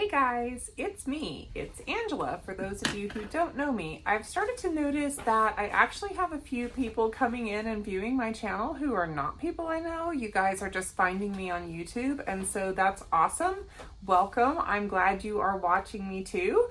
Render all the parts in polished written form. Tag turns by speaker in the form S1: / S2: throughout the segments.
S1: Hey guys, it's me. It's Angela. For those of you who don't know me, I've started to notice that I actually have a few people coming in and viewing my channel who are not people I know. You guys are just finding me on YouTube, and so that's awesome. Welcome. I'm glad you are watching me too.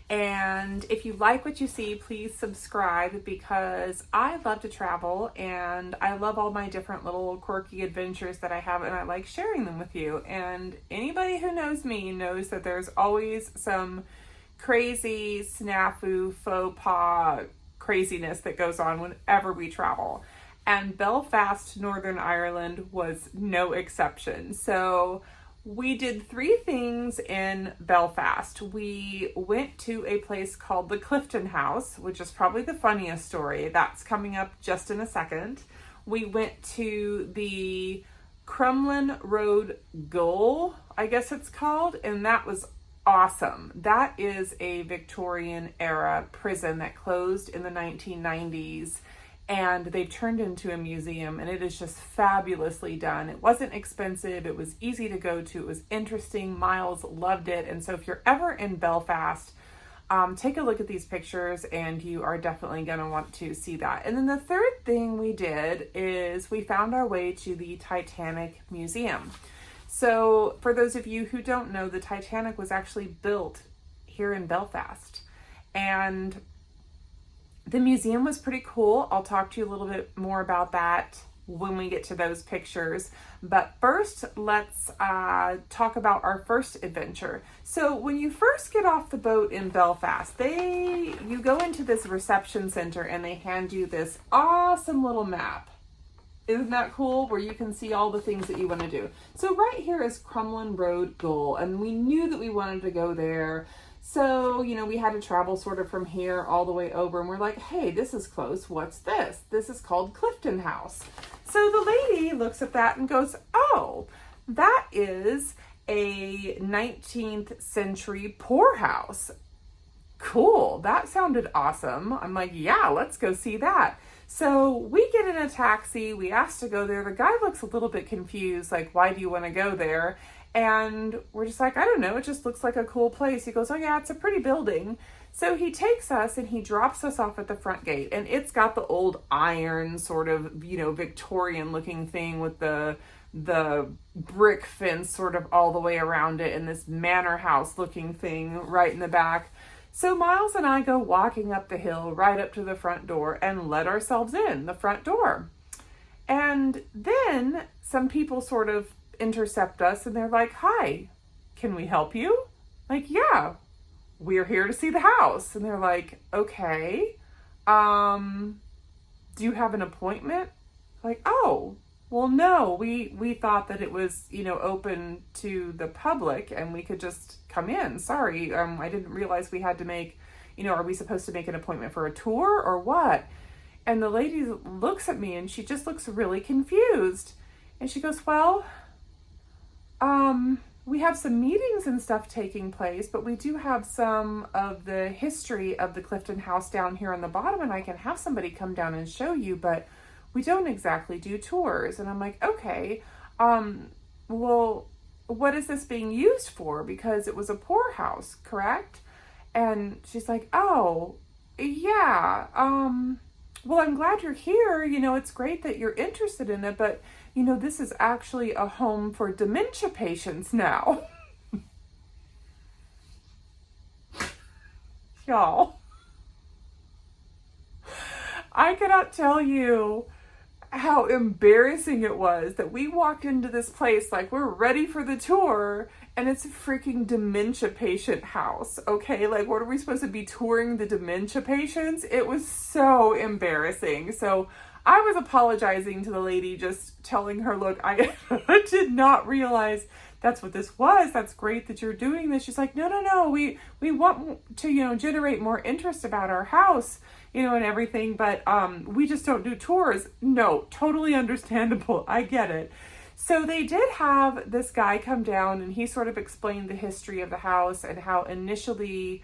S1: And if you like what you see, please subscribe because I love to travel and I love all my different little quirky adventures that I have, and I like sharing them with you. And anybody who knows me knows that there's always some crazy snafu faux pas craziness that goes on whenever we travel. And Belfast, Northern Ireland was no exception. So we did 3 things in Belfast. We went to a place called the Clifton House, which is probably the funniest story. That's coming up just in a second. We went to the Crumlin Road Gaol, I guess it's called, and that was awesome. That is a Victorian era prison that closed in the 1990s. And they've turned into a museum, and it is just fabulously done. It wasn't expensive. It was easy to go to. It was interesting. Miles loved it. And so if you're ever in Belfast, take a look at these pictures and you are definitely going to want to see that. And then the third thing we did is we found our way to the Titanic Museum. So for those of you who don't know, the Titanic was actually built here in Belfast. And the museum was pretty cool. I'll talk to you a little bit more about that when we get to those pictures. But first, let's talk about our first adventure. So when you first get off the boat in Belfast, you go into this reception center and they hand you this awesome little map. Isn't that cool? Where you can see all the things that you want to do. So right here is Crumlin Road Gaol, and we knew that we wanted to go there. So, we had to travel sort of from here all the way over, and we're like, hey, this is close. What's this? This is called Clifton House. So the lady looks at that and goes, oh, that is a 19th century poorhouse. Cool. That sounded awesome. I'm like, yeah, let's go see that. So we get in a taxi. We ask to go there. The guy looks a little bit confused, like, why do you want to go there? And we're just like, I don't know, it just looks like a cool place. He goes, oh yeah, it's a pretty building. So he takes us and he drops us off at the front gate, and it's got the old iron sort of, Victorian looking thing with the brick fence sort of all the way around it, and this manor house looking thing right in the back. So Miles and I go walking up the hill right up to the front door and let ourselves in the front door. And then some people sort of intercept us and they're like, hi, can we help you? Like, yeah, we're here to see the house. And they're like, okay, do you have an appointment? Like, oh, well, no, we thought that it was, open to the public and we could just come in. Sorry, I didn't realize we had to make, are we supposed to make an appointment for a tour or what? And the lady looks at me and she just looks really confused. And she goes, well, we have some meetings and stuff taking place, but we do have some of the history of the Clifton House down here on the bottom, and I can have somebody come down and show you, but we don't exactly do tours. And I'm like, okay, well, what is this being used for? Because it was a poorhouse, correct? And she's like, oh, yeah, well, I'm glad you're here. It's great that you're interested in it, but this is actually a home for dementia patients now. Y'all, I cannot tell you how embarrassing it was that we walked into this place like we're ready for the tour and it's a freaking dementia patient house. Okay, like, what are we supposed to be touring the dementia patients? It was so embarrassing. So I was apologizing to the lady, just telling her, look, I did not realize that's what this was. That's great that you're doing this. She's like, no. We want to, generate more interest about our house, and everything, but we just don't do tours. No, totally understandable. I get it. So they did have this guy come down and he sort of explained the history of the house and how initially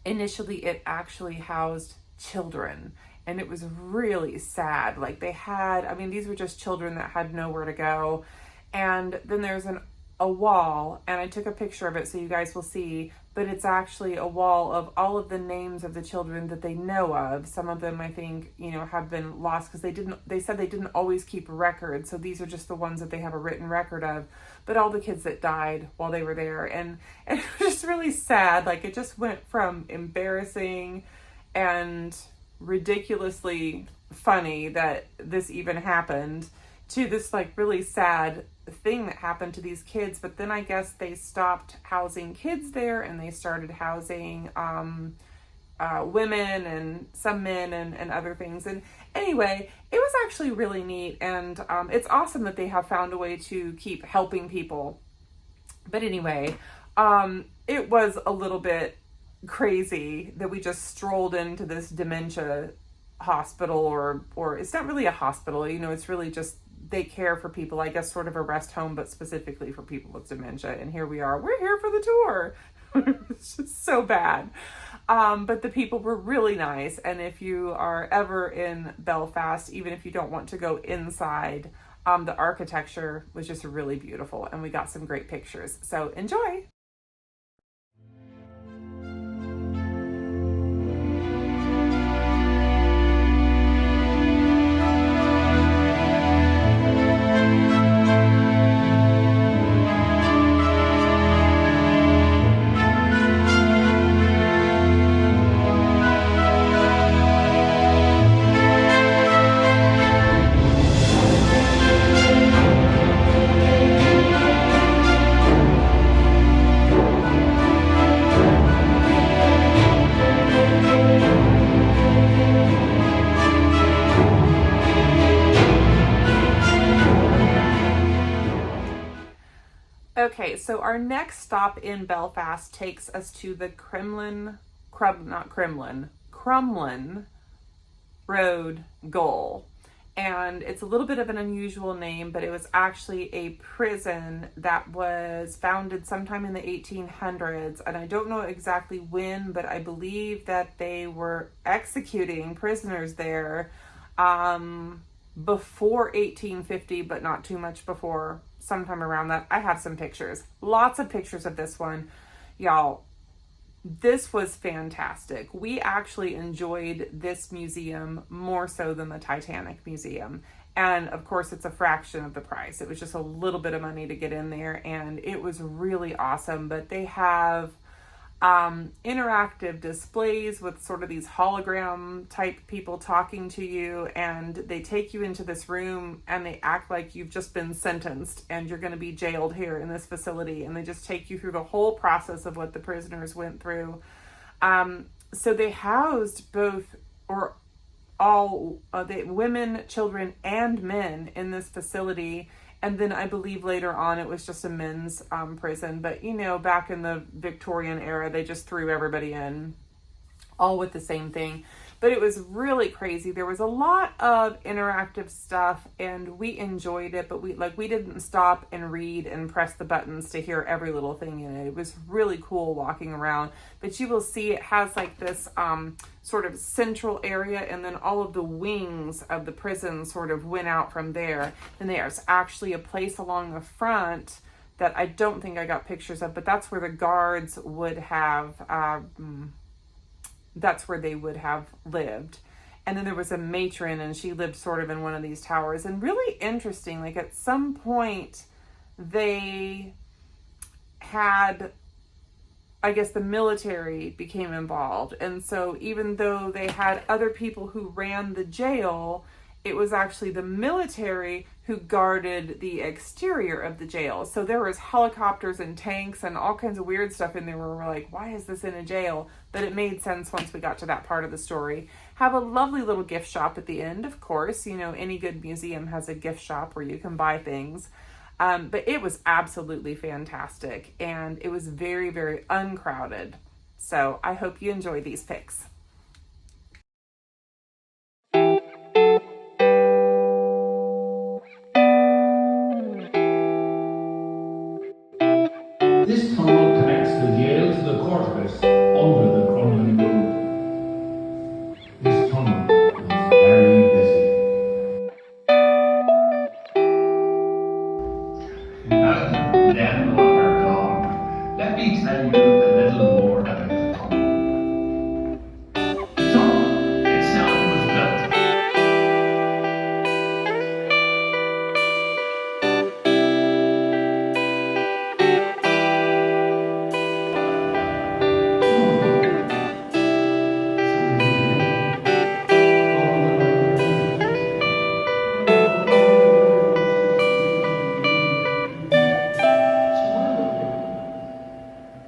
S1: it actually housed children. And it was really sad. Like these were just children that had nowhere to go. And then there's an a wall, and I took a picture of it so you guys will see, but it's actually a wall of all of the names of the children that they know of. Some of them, I think, have been lost because they said they didn't always keep a record. So these are just the ones that they have a written record of, but all the kids that died while they were there. And it was just really sad. Like, it just went from embarrassing and ridiculously funny that this even happened to this like really sad thing that happened to these kids. But then I guess they stopped housing kids there and they started housing women and some men and other things. And anyway, it was actually really neat, and it's awesome that they have found a way to keep helping people. But anyway, it was a little bit crazy that we just strolled into this dementia hospital, or it's not really a hospital, it's really just they care for people, I guess, sort of a rest home, but specifically for people with dementia. And here we are, we're here for the tour. It's just so bad. But the people were really nice. And if you are ever in Belfast, even if you don't want to go inside, the architecture was just really beautiful, and we got some great pictures. So enjoy. Okay, so our next stop in Belfast takes us to the Crumlin Road Gaol. And it's a little bit of an unusual name, but it was actually a prison that was founded sometime in the 1800s. And I don't know exactly when, but I believe that they were executing prisoners there before 1850, but not too much before, sometime around that. I have some pictures, lots of pictures of this one. Y'all, this was fantastic. We actually enjoyed this museum more so than the Titanic Museum. And of course, it's a fraction of the price. It was just a little bit of money to get in there, and it was really awesome. But they have interactive displays with sort of these hologram type people talking to you, and they take you into this room and they act like you've just been sentenced and you're going to be jailed here in this facility, and they just take you through the whole process of what the prisoners went through. So they housed both or all the women, children, and men in this facility. And then I believe later on it was just a men's prison. But, back in the Victorian era, they just threw everybody in, all with the same thing. But it was really crazy. There was a lot of interactive stuff, and we enjoyed it. But we didn't stop and read and press the buttons to hear every little thing in it. It was really cool walking around. But you will see it has like this sort of central area, and then all of the wings of the prison sort of went out from there. And there's actually a place along the front that I don't think I got pictures of, but that's where the guards would have that's where they would have lived. And then there was a matron, and she lived sort of in one of these towers. And really interesting, like at some point they had, I guess the military became involved. And so even though they had other people who ran the jail, it was actually the military who guarded the exterior of the jail. So there was helicopters and tanks and all kinds of weird stuff in there where we're like, why is this in a jail? But it made sense once we got to that part of the story. Have a lovely little gift shop at the end, of course. Any good museum has a gift shop where you can buy things. But it was absolutely fantastic, and it was very, very uncrowded. So I hope you enjoy these pics.
S2: This tunnel connects the Gaol to the courthouse under the Crumlin Road. This tunnel was very busy. Then tell you a little more about the tunnel. So, its sound was built.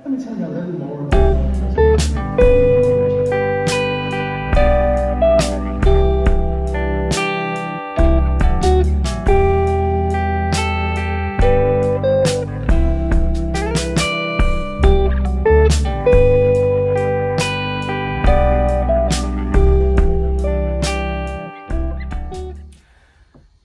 S2: Let me tell you a little more about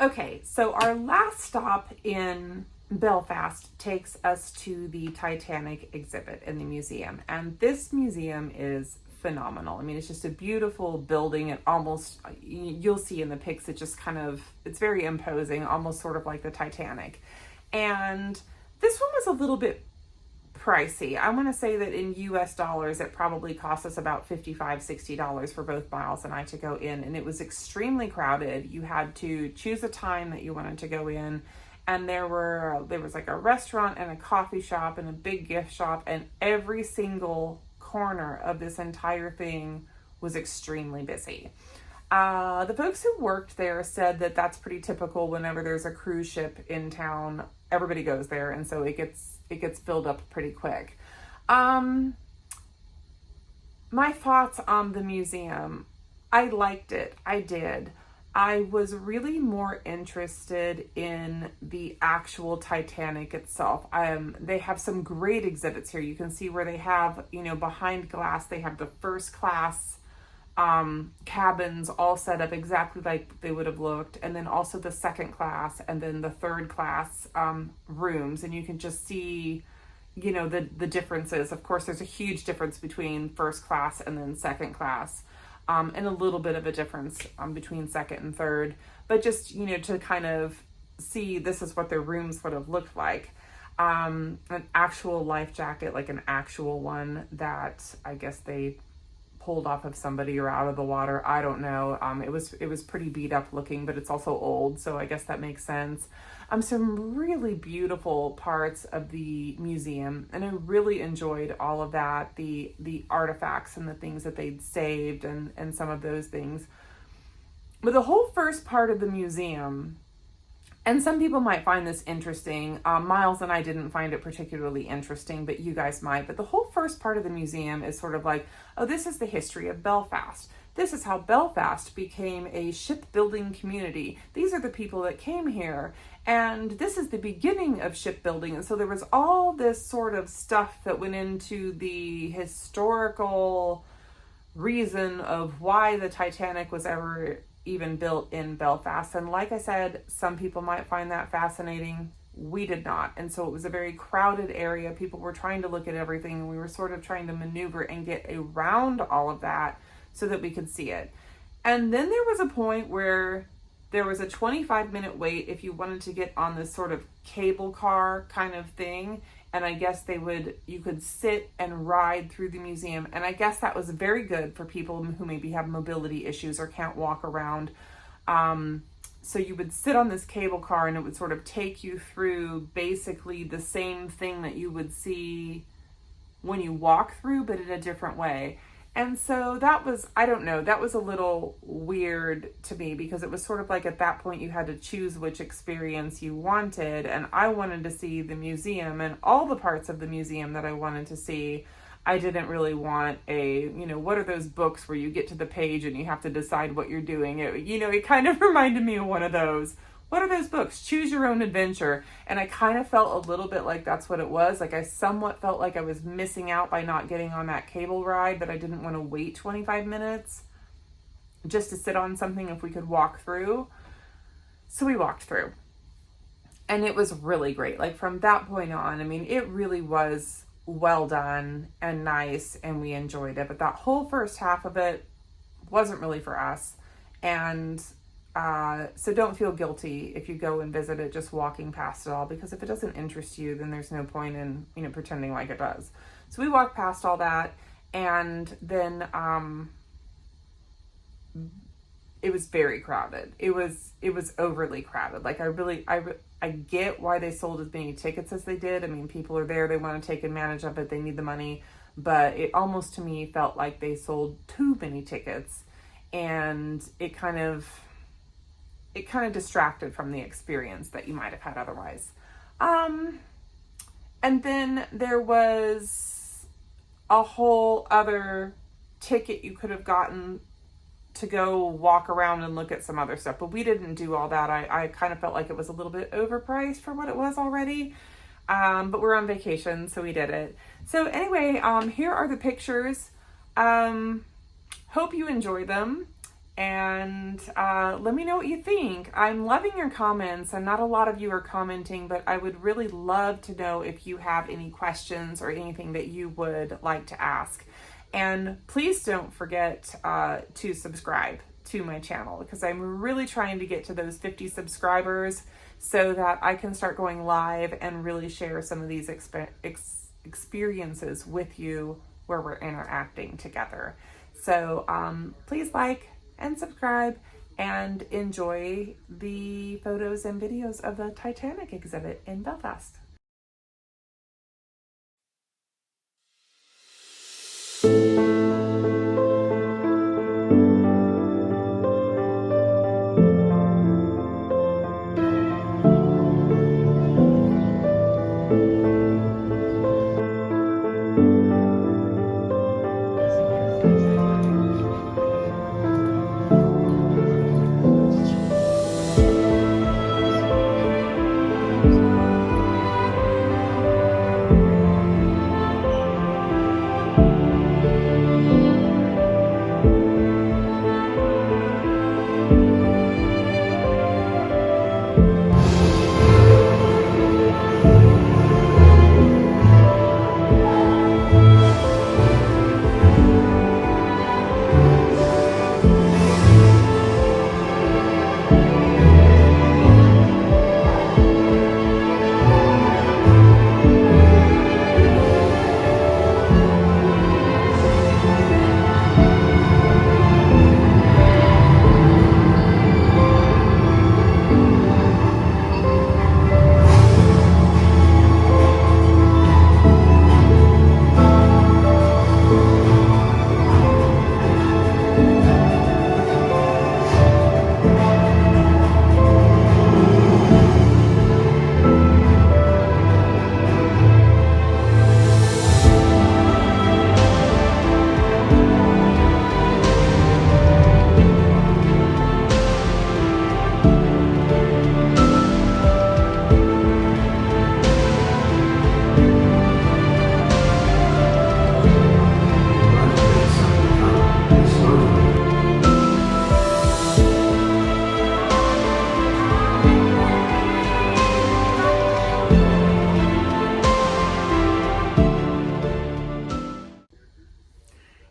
S1: Okay, so our last stop in Belfast takes us to the Titanic exhibit in the museum. And this museum is phenomenal. I mean, it's just a beautiful building. It almost, you'll see in the pics, it just kind of, it's very imposing, almost sort of like the Titanic. And this one was a little bit pricey. I want to say that in US dollars, it probably cost us about $55, $60 for both Miles and I to go in. And it was extremely crowded. You had to choose a time that you wanted to go in. And there was like a restaurant and a coffee shop and a big gift shop. And every single corner of this entire thing was extremely busy. The folks who worked there said that that's pretty typical whenever there's a cruise ship in town. Everybody goes there. And so it gets filled up pretty quick. My thoughts on the museum, I liked it. I did. I was really more interested in the actual Titanic itself. They have some great exhibits here. You can see where they have, behind glass, they have the first class cabins all set up exactly like they would have looked, and then also the second class and then the third class rooms, and you can just see the differences. Of course, there's a huge difference between first class and then second class, and a little bit of a difference between second and third, but just to kind of see this is what their rooms would have looked like. An actual life jacket, like an actual one that I guess they pulled off of somebody or out of the water. I don't know. It was pretty beat up looking, but it's also old, so I guess that makes sense. Some really beautiful parts of the museum, and I really enjoyed all of that. The artifacts and the things that they'd saved and some of those things. But the whole first part of the museum, and some people might find this interesting. Miles and I didn't find it particularly interesting, but you guys might. But the whole first part of the museum is sort of like, oh, this is the history of Belfast. This is how Belfast became a shipbuilding community. These are the people that came here. And this is the beginning of shipbuilding. And so there was all this sort of stuff that went into the historical reason of why the Titanic was ever even built in Belfast. And like I said, some people might find that fascinating. We did not. And so it was a very crowded area. People were trying to look at everything, and we were sort of trying to maneuver and get around all of that so that we could see it. And then there was a point where there was a 25-minute wait if you wanted to get on this sort of cable car kind of thing. And I guess you could sit and ride through the museum. And I guess that was very good for people who maybe have mobility issues or can't walk around. So you would sit on this cable car and it would sort of take you through basically the same thing that you would see when you walk through, but in a different way. And so that was, I don't know, that was a little weird to me because it was sort of like at that point you had to choose which experience you wanted. And I wanted to see the museum and all the parts of the museum that I wanted to see. I didn't really want what are those books where you get to the page and you have to decide what you're doing? It kind of reminded me of one of those. What are those books? Choose your own adventure. And I kind of felt a little bit like that's what it was. Like I somewhat felt like I was missing out by not getting on that cable ride, but I didn't want to wait 25 minutes just to sit on something if we could walk through. So we walked through. And it was really great. Like from that point on, I mean, it really was well done and nice and we enjoyed it. But that whole first half of it wasn't really for us. And So don't feel guilty if you go and visit it just walking past it all, because if it doesn't interest you, then there's no point in, pretending like it does. So we walked past all that, and then it was very crowded. It was overly crowded. Like I get why they sold as many tickets as they did. I mean, people are there, they want to take advantage of it, they need the money, but it almost to me felt like they sold too many tickets, and it kind of distracted from the experience that you might have had otherwise. And then there was a whole other ticket you could have gotten to go walk around and look at some other stuff, but we didn't do all that. I kind of felt like it was a little bit overpriced for what it was already. But we're on vacation, so we did it. So anyway, here are the pictures. Hope you enjoy them, and let me know what you think. I'm loving your comments, and not a lot of you are commenting, but I would really love to know if you have any questions or anything that you would like to ask. And please don't forget to subscribe to my channel, because I'm really trying to get to those 50 subscribers so that I can start going live and really share some of these experiences with you where we're interacting together. So please like and subscribe and enjoy the photos and videos of the Titanic exhibit in Belfast.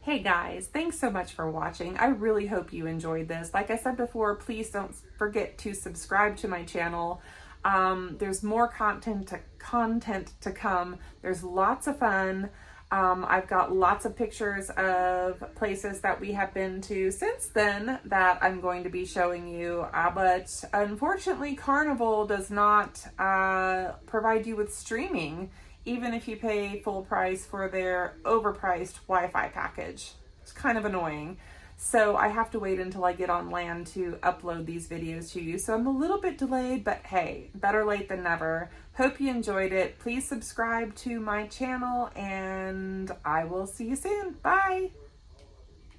S1: Hey guys, thanks so much for watching. I really hope you enjoyed this. Like I said before, please don't forget to subscribe to my channel. There's more content to come. There's lots of fun. I've got lots of pictures of places that we have been to since then that I'm going to be showing you. But unfortunately, Carnival does not provide you with streaming, even if you pay full price for their overpriced Wi-Fi package. It's kind of annoying. So I have to wait until I get on land to upload these videos to you. So I'm a little bit delayed, but hey, better late than never. Hope you enjoyed it. Please subscribe to my channel, and I will see you soon. Bye.